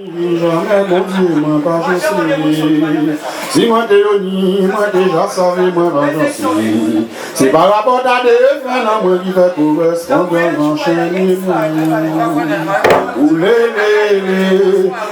Jamais bon Dieu, moi pas je sais. Si moi t'es honni, moi déjà savais, moi pas je sais. C'est par rapport à des frères, moi qui fait correspondre enchaîner.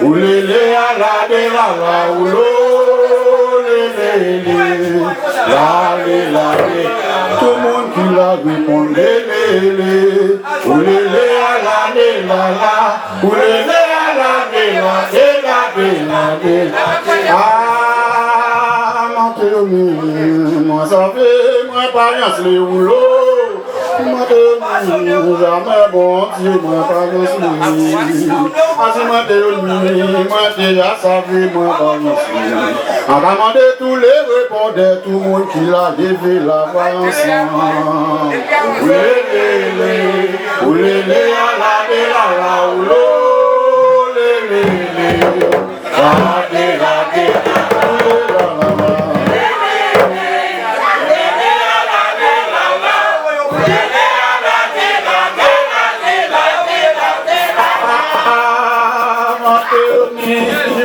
Oulé, à la de la oulo, la, tout le monde qui l'a répondu, oulé, à la de la, oulé, moi ça fait, moi pas rien sur les rouleaux. Moi jamais bon Dieu, moi pas rien sur les rouleaux. Moi déjà savais, moi pas rien sur les rouleaux. On va demander tous les répondeurs, tout le monde qui l'a levé la voix ensemble. Oulé, à la de la rouleau.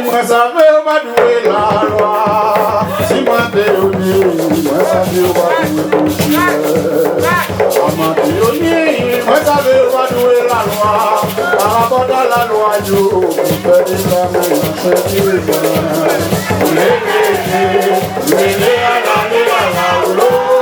Moi savais pas douer la loi. Si moi t'es honni, moi savais pas douer mon chien. Moi t'es honni, moi savais pas douer la loi. Par rapport à la loi, yo, fait des femmes, c'est du lélé, à la l'eau,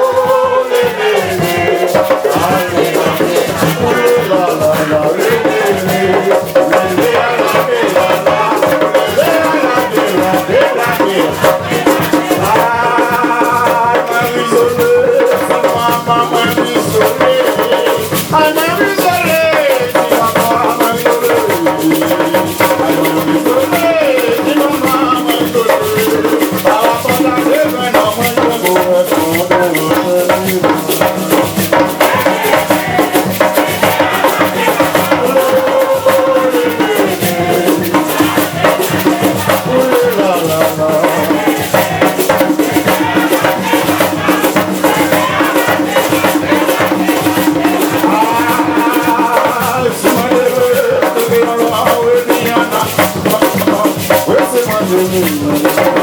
Thank you.